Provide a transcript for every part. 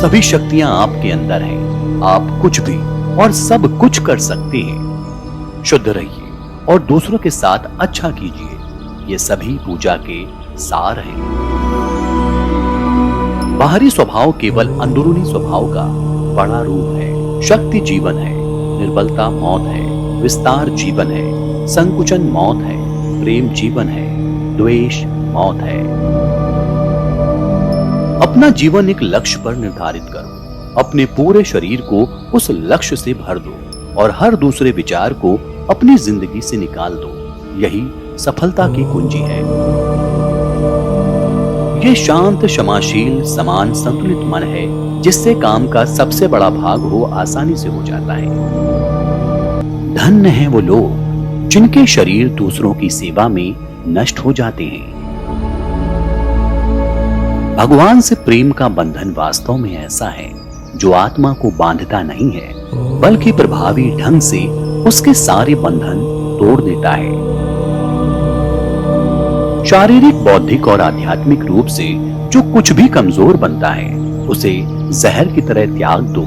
सभी शक्तियां आपके अंदर हैं। आप कुछ भी और सब कुछ कर सकते हैं। शुद्ध रहिए और दूसरों के साथ अच्छा कीजिए। ये सभी पूजा के सार हैं। बाहरी स्वभाव केवल अंदरूनी स्वभाव का बड़ा रूप है। शक्ति जीवन है, निर्बलता मौत है, विस्तार जीवन है, संकुचन मौत है, प्रेम जीवन है, द्वेष मौत है। अपना जीवन एक लक्ष्य पर निर्धारित करो। अपने पूरे शरीर को उस लक्ष्य से भर दो और हर दूसरे विचार को अपनी जिंदगी से निकाल दो। यही सफलता की कुंजी है। ये शांत, क्षमाशील, समान, संतुलित मन है जिससे काम का सबसे बड़ा भाग हो आसानी से हो जाता है। धन्य हैं वो लोग जिनके शरीर दूसरों की सेवा में नष्ट हो जाते हैं। भगवान से प्रेम का बंधन वास्तव में ऐसा है जो आत्मा को बांधता नहीं है, बल्कि प्रभावी ढंग से उसके सारे बंधन तोड़ देता है। शारीरिक, बौद्धिक और आध्यात्मिक रूप से जो कुछ भी कमजोर बनता है उसे जहर की तरह त्याग दो।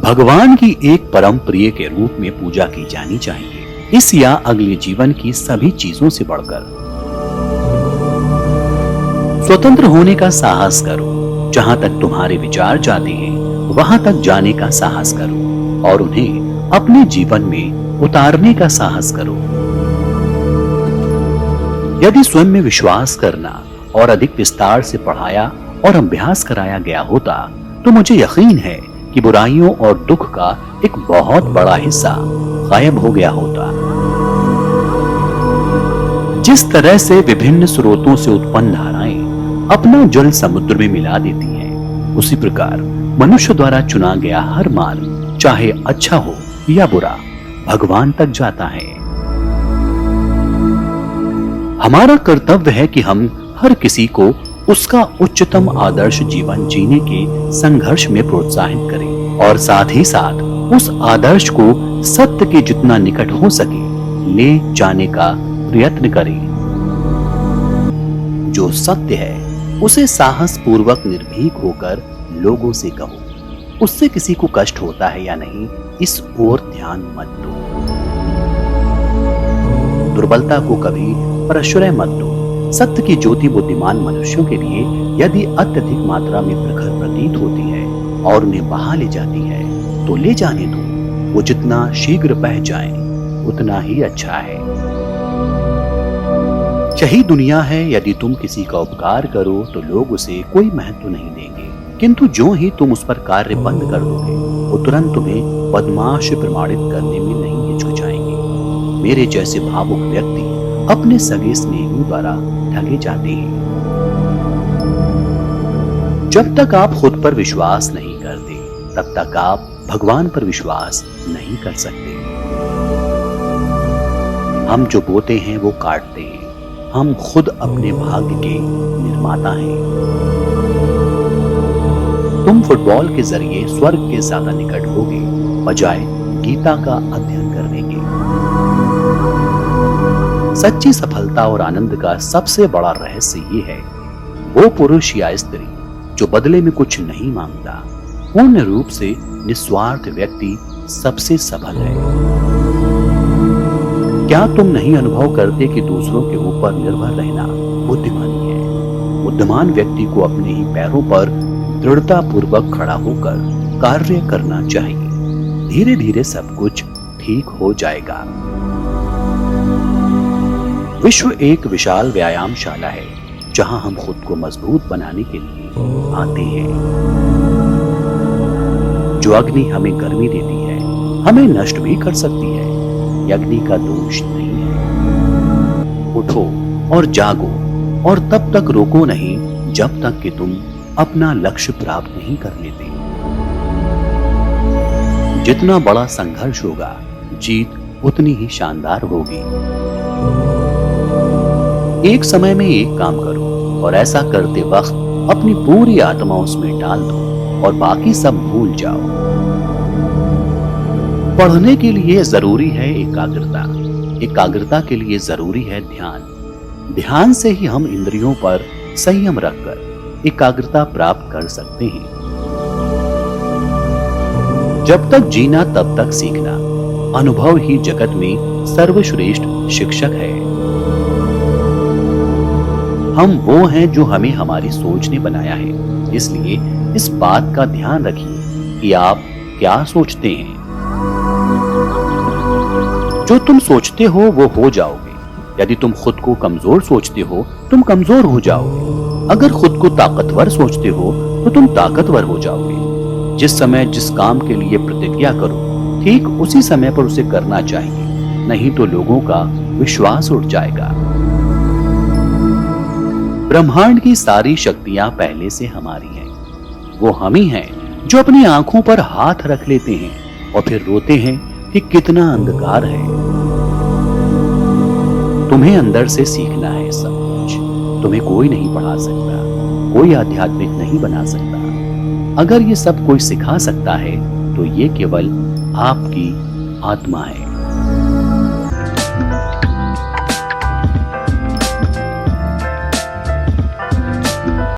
भगवान की एक परम प्रिय के रूप में पूजा की जानी चाहिए, इस या अगले जीवन की सभी चीजों से बढ़कर। स्वतंत्र होने का साहस करो। जहां तक तुम्हारे विचार जाते हैं वहां तक जाने का साहस करो और उन्हें अपने जीवन में उतारने का साहस करो। यदि स्वयं में विश्वास करना और अधिक विस्तार से पढ़ाया और अभ्यास कराया गया होता तो मुझे यकीन है कि बुराइयों और दुख का एक बहुत बड़ा हिस्सा गायब हो गया होता। जिस तरह से विभिन्न स्रोतों से उत्पन्न धाराएं अपना जल समुद्र में मिला देती हैं, उसी प्रकार मनुष्य द्वारा चुना गया हर मार्ग, चाहे अच्छा हो या बुरा, भगवान तक जाता है। हमारा कर्तव्य है कि हम हर किसी को उसका उच्चतम आदर्श जीवन जीने के संघर्ष में प्रोत्साहित करें और साथ ही साथ उस आदर्श को सत्य के जितना निकट हो सके ले जाने का प्रयत्न करें। जो सत्य है उसे साहस पूर्वक निर्भीक होकर लोगों से कहो। उससे किसी को कष्ट होता है या नहीं, इस ओर ध्यान मत दो। दुर्बलता को कभी प्रश्रय मत दो। सत्य की ज्योति बुद्धिमान मनुष्यों के लिए यदि अत्यधिक मात्रा में प्रखर प्रतीत होती है और उन्हें बहा ले जाती है तो ले जाने दो। वो जितना शीघ्र बह जाए उतना ही अच्छा है। यही दुनिया है, यदि तुम किसी का उपकार करो तो लोग उसे कोई महत्व नहीं देंगे, किंतु जो ही तुम उस पर कार्य बंद कर दोगे वो तुरंत तुम्हें बदमाश प्रमाणित करने में नहीं हिचकिचाएंगे। मेरे जैसे भावुक व्यक्ति अपने सगे स्नेहियों द्वारा ठगे जाते हैं। जब तक आप खुद पर विश्वास नहीं करते तब तक आप भगवान पर विश्वास नहीं कर सकते। हम जो बोते हैं वो काटते हैं। हम खुद अपने भाग्य के निर्माता हैं। तुम फुटबॉल के जरिए स्वर्ग के ज्यादा निकट होगे बजाय गीता का अध्ययन करने के। सच्ची सफलता और आनंद का सबसे बड़ा रहस्य ये है, वो पुरुष या स्त्री जो बदले में कुछ नहीं मांगता, पूर्ण रूप से निस्वार्थ व्यक्ति सबसे सफल है। क्या तुम नहीं अनुभव करते कि दूसरों के ऊपर निर्भर रहना बुद्धिमानी है? बुद्धिमान व्यक्ति को अपने ही पैरों पर दृढ़ता पूर्वक खड़ा होकर कार्य करना चाहिए। धीरे धीरे सब कुछ ठीक हो जाएगा। विश्व एक विशाल व्यायामशाला है जहां हम खुद को मजबूत बनाने के लिए आते हैं। जो अग्नि हमें गर्मी देती है हमें नष्ट भी कर सकती है। अग्नि का दोष नहीं है। उठो और जागो और तब तक रोको नहीं जब तक कि तुम अपना लक्ष्य प्राप्त नहीं कर लेते। जितना बड़ा संघर्ष होगा जीत उतनी ही शानदार होगी। एक समय में एक काम करो और ऐसा करते वक्त अपनी पूरी आत्मा उसमें डाल दो और बाकी सब भूल जाओ। पढ़ने के लिए जरूरी है एकाग्रता, एकाग्रता के लिए जरूरी है ध्यान। ध्यान से ही हम इंद्रियों पर संयम रखकर एकाग्रता प्राप्त कर सकते हैं। जब तक जीना तब तक सीखना, अनुभव ही जगत में सर्वश्रेष्ठ शिक्षक है। हम वो हैं जो हमें हमारी सोच ने बनाया है, इसलिए इस बात का ध्यान रखिए कि आप क्या सोचते हैं। जो तुम सोचते हो वो हो जाओगे। यदि तुम खुद को कमजोर सोचते हो, तुम कमजोर हो जाओगे। अगर खुद को ताकतवर सोचते हो तो तुम ताकतवर हो जाओगे। जिस समय जिस काम के लिए प्रतिज्ञा करो, ठीक उसी समय पर उसे करना चाहिए, नहीं तो लोगों का विश्वास उठ जाएगा। ब्रह्मांड की सारी शक्तियां पहले से हमारी हैं। वो हम ही हैं जो अपनी आंखों पर हाथ रख लेते हैं और फिर रोते हैं कि कितना अंधकार है। तुम्हें अंदर से सीखना है सब कुछ। तुम्हें कोई नहीं पढ़ा सकता, कोई आध्यात्मिक नहीं बना सकता। अगर ये सब कोई सिखा सकता है तो ये केवल आपकी आत्मा है।